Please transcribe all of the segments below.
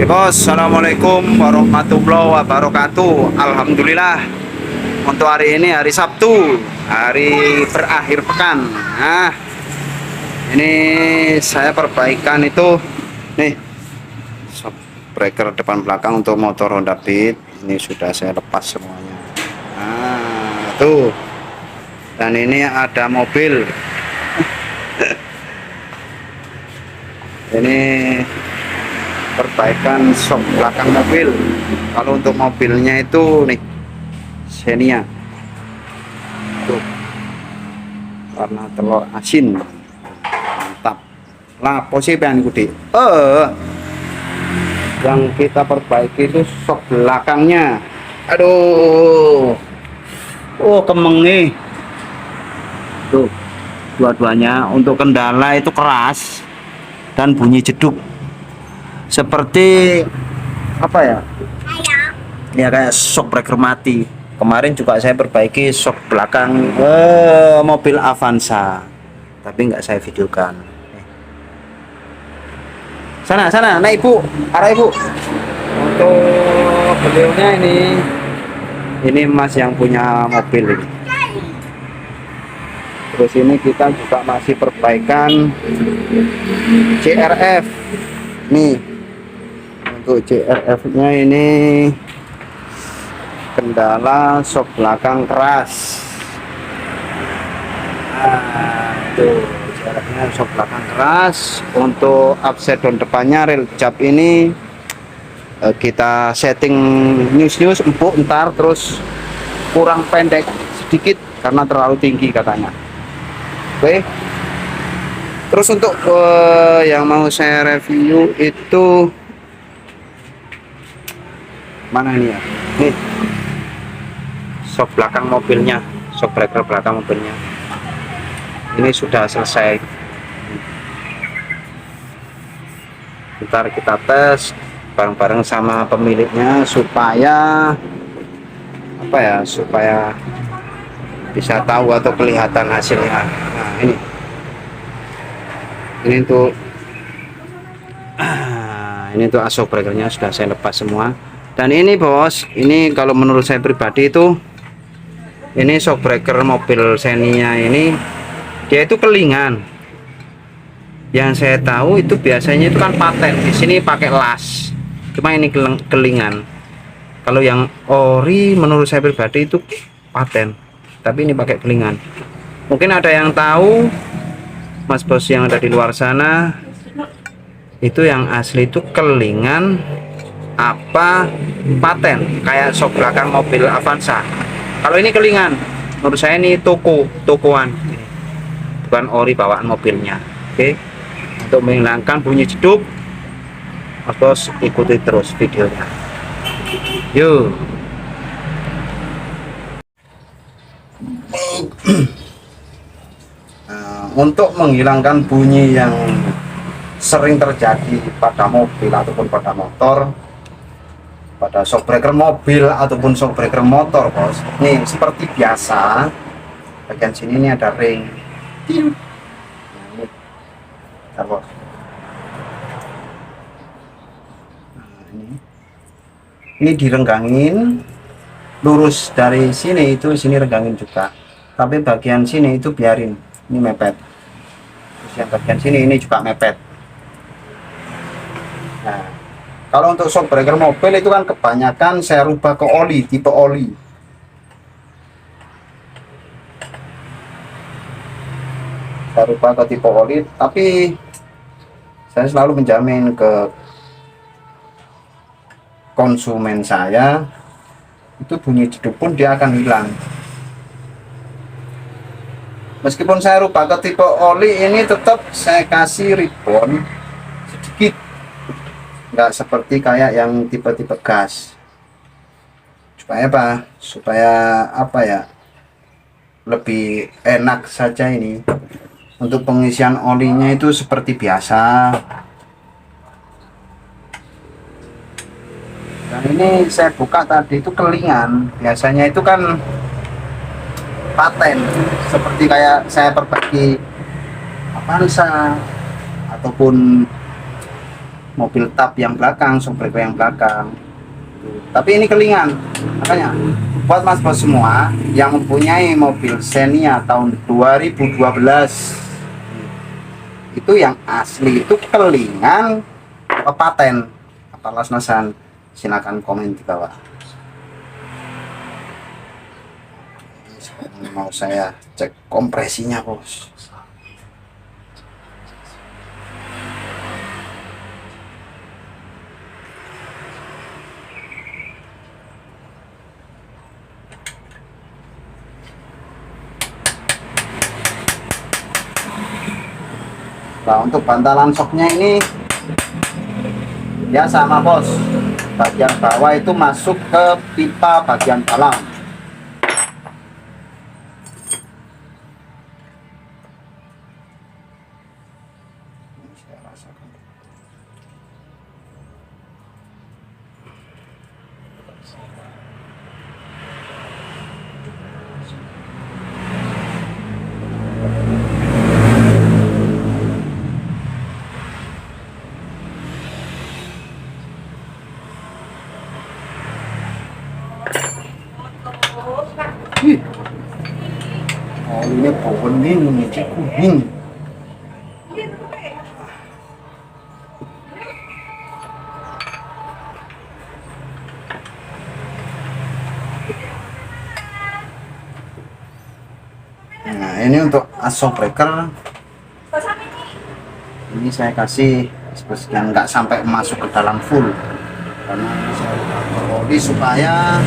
Oke bos, assalamualaikum warahmatullahi wabarakatuh. Alhamdulillah, untuk hari ini hari Sabtu, hari berakhir pekan. Nah, ini saya perbaikan itu nih, shock breaker depan belakang untuk motor Honda Beat. Ini sudah saya lepas semuanya. Nah, tuh. Dan ini ada mobil. Ini perbaikan shock belakang mobil. Kalau untuk mobilnya itu nih Xenia tuh, warna telur asin, mantap lah. Posisi yang gede yang kita perbaiki itu shock belakangnya. Aduh, oh kemengi tuh, dua-duanya. Untuk kendala itu keras dan bunyi jeduk seperti apa ya, ya kayak shock breaker mati. Kemarin juga saya perbaiki shock belakang mobil Avanza, tapi nggak saya videokan. Sana naik ibu, arah ibu. Untuk beliaunya ini mas yang punya mobil ini. Terus ini kita juga masih perbaikan CRF nih. Untuk CRF nya ini kendala shock belakang keras. Nah, itu CRF nya shock belakang keras. Untuk upside down depannya rel jab ini kita setting news empuk ntar, terus kurang pendek sedikit karena terlalu tinggi katanya. Oke, terus untuk yang mau saya review itu mana nih ya, nih shock belakang mobilnya, shock breaker belakang mobilnya ini sudah selesai. Ntar kita tes bareng-bareng sama pemiliknya supaya apa ya, supaya bisa tahu atau kelihatan hasilnya. Nah, ini untuk ini tuh shock breakernya sudah saya lepas semua. Dan ini bos, ini kalau menurut saya pribadi itu, ini shock breaker mobil Xenia ini dia itu kelingan. Yang saya tahu itu biasanya itu kan paten, di sini pakai las, cuma ini kelingan. Kalau yang ori menurut saya pribadi itu paten, tapi ini pakai kelingan. Mungkin ada yang tahu, mas bos yang ada di luar sana, itu yang asli itu kelingan apa paten kayak shock belakang mobil Avanza. Kalau ini kelingan, menurut saya ini tokoan, bukan ori bawaan mobilnya. Oke, untuk menghilangkan bunyi jeduk, mas bos ikuti terus videonya. Yuk. Nah, untuk menghilangkan bunyi yang sering terjadi pada mobil ataupun pada motor, pada shock breaker mobil ataupun shock breaker motor bos, nih seperti biasa bagian sini ini ada ring. Nah, ini bos. Nah, ini direnggangin lurus dari sini, itu sini renggangin juga, tapi bagian sini itu biarin ini mepet. Terus yang bagian sini ini juga mepet. Nah, kalau untuk shock breaker mobil itu kan kebanyakan saya rubah ke oli, tipe oli. Saya rubah ke tipe oli, tapi saya selalu menjamin ke konsumen saya itu bunyi jeduk pun dia akan hilang. Meskipun saya rubah ke tipe oli, ini tetap saya kasih ribbon sedikit, nggak seperti kayak yang tipe-tipe gas. Supaya apa? Supaya apa ya, lebih enak saja. Ini untuk pengisian olinya itu seperti biasa. Dan ini saya buka tadi itu kelingan, biasanya itu kan paten, seperti kayak saya perbaiki Avanza ataupun mobil tap yang belakang, shock breaker yang belakang. Tapi ini kelingan, makanya buat mas bos semua yang mempunyai mobil Xenia tahun 2012 itu yang asli itu kelingan apa paten apa las-lasan, silakan komen di bawah. Sekarang mau saya cek kompresinya bos. Nah, untuk bantalan shocknya ini ya sama bos, bagian bawah itu masuk ke pipa bagian dalam. Saya rasakan. Oh ini kuning, ini kuning. Nah ini untuk shock breaker, ini saya kasih yang nggak sampai masuk ke dalam full, karena saya beroli supaya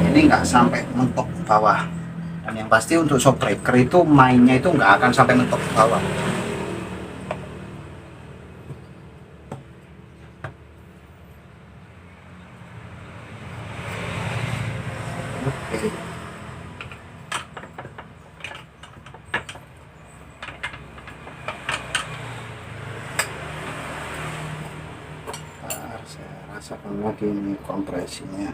ini nggak sampai mentok ke bawah. Dan yang pasti untuk shock breaker itu mainnya itu nggak akan sampai mentok ke bawah. Oke. Saya rasakan lagi ini kompresinya.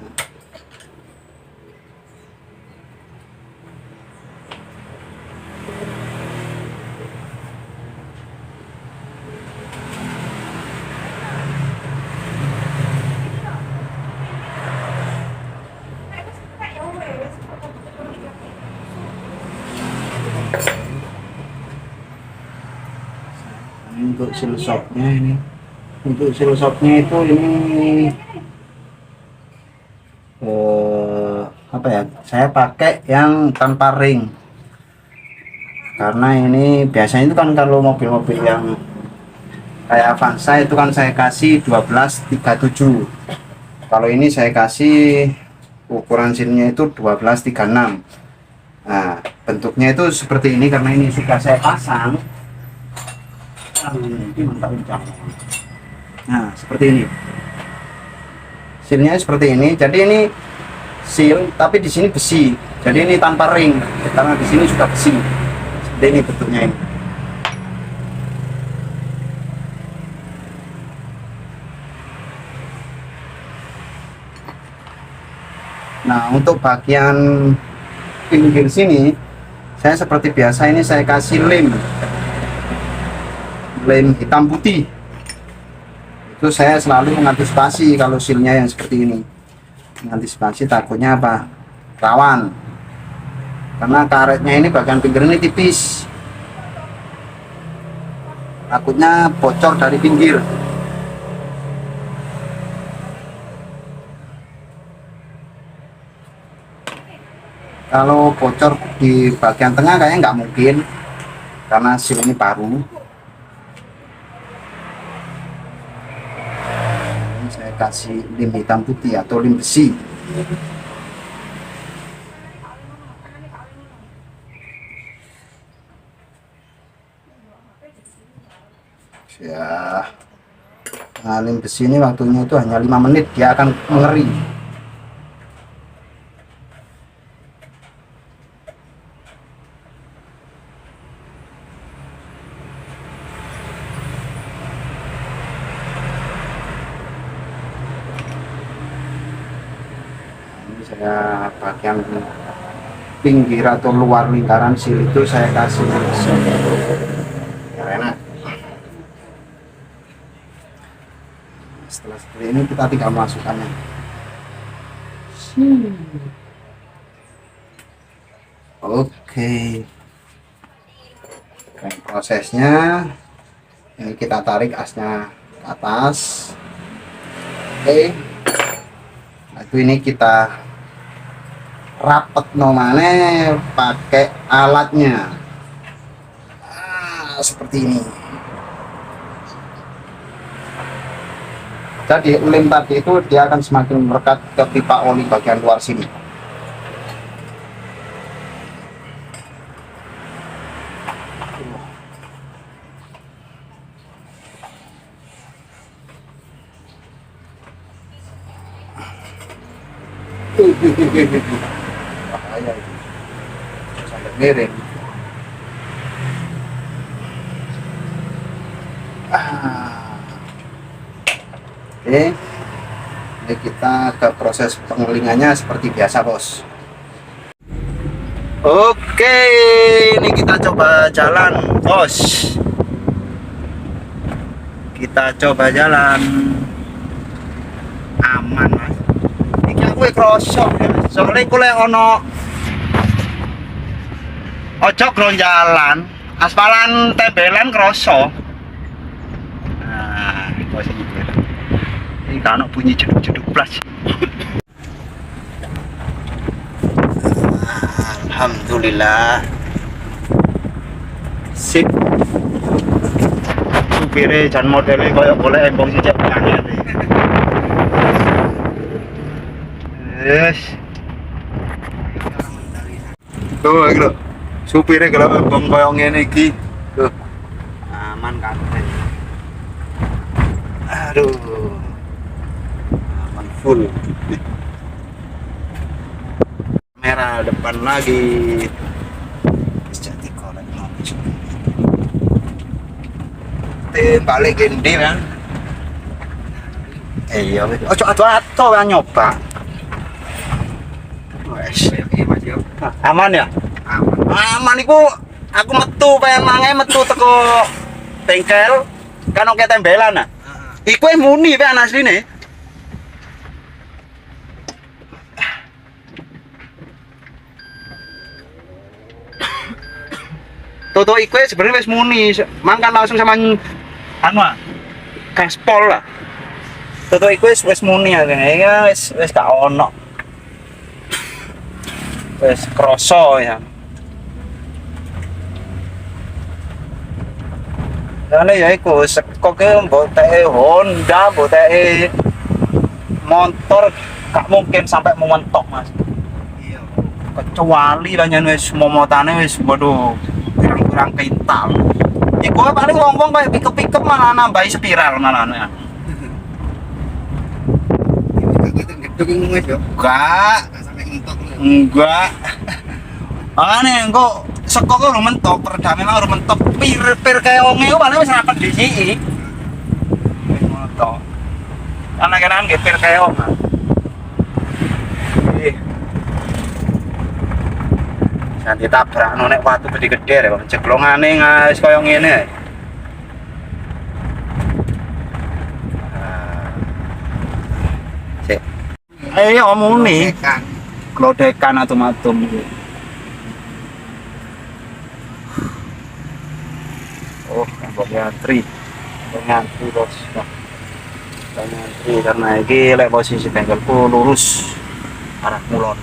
Untuk seal shocknya ini, untuk seal shocknya itu ini apa ya, saya pakai yang tanpa ring, karena ini biasanya itu kan kalau mobil-mobil yang kayak Avanza itu kan saya kasih 1237, kalau ini saya kasih ukuran sealnya itu 1236. Nah bentuknya itu seperti ini karena ini sudah saya pasang. Nah seperti ini sealnya, seperti ini. Jadi ini seal tapi di sini besi, jadi ini tanpa ring karena di sini sudah besi. Seperti ini bentuknya ini. Nah untuk bagian pinggir sini saya seperti biasa ini saya kasih lem hitam putih. Itu saya selalu mengantisipasi kalau sealnya yang seperti ini, mengantisipasi takutnya apa, rawan, karena karetnya ini bagian pinggir ini tipis, takutnya bocor dari pinggir. Kalau bocor di bagian tengah kayaknya nggak mungkin karena seal ini baru. Saya kasih lem hitam putih atau lem besi. Ya, nah, lem besi ini waktunya itu hanya 5 menit, dia akan mengering. Saya bagian pinggir atau luar lingkaran seal itu saya kasih biar enak. seperti ini kita tinggal masukkannya. Oke. Dan prosesnya ini kita tarik asnya ke atas. Oke. Nah, itu ini kita rapet nomane pakai alatnya. Seperti ini. Jadi lem tadi itu dia akan semakin merekat ke pipa oli bagian luar sini. Bahaya itu. Sampai miring. Oke, ini kita ke proses pengelingannya seperti biasa, bos. Oke, ini kita coba jalan, bos. Kita coba jalan aman, mas. Ini aku krosok ya, soalnya aku ono ojo jalan, aspalan tembelan krosok. Nah, bos ini. Ini kan bunyi jeduk-jeduk plus. Alhamdulillah. Sip. Supire jan modele koyo golek embong sijak banget. Yes. Tuh, iki lho. Supire kalau embong koyo ngene iki. Tuh. Aman kan. Aduh. Full merah depan lagi jadi kolek balik gendi kan iya ojo atuh kan nyoba wes aman ya aman iku aku metu pengen metu teko bengkel kan oke tembelan nah iku muni pe asline. Toto iku sebenarnya wis muni, mangkan langsung sama anu gaspol lah. Toto iku wis muni ya wis gak ono. Wis kroso ya. Dane ya iku sekoke mbok teke Honda, mbok teke motor gak mungkin sampai mementok, Mas. Iya. Kecuali banyak wis momotane wis waduh kurang pintal. Ya gua paling ngomong kayak pikep-pikep malah nambahi spiral malah. Enggak. Enggak. Makanya engko sekok lu mentok, perdame mah lu mentok pir keonge paling wis rapat disiki. Wis mentok. Anak-anak nggih pir keong. Nanti tabrak nek watu gede-gede ya, ceklongane wis kaya ngene. Sik. Ayo omuni. Klodekan atum-atum. Oh, mbok ngantri. Ngantri bos. Ngantri karena iki lek posisi bengkelku lurus arah kulon.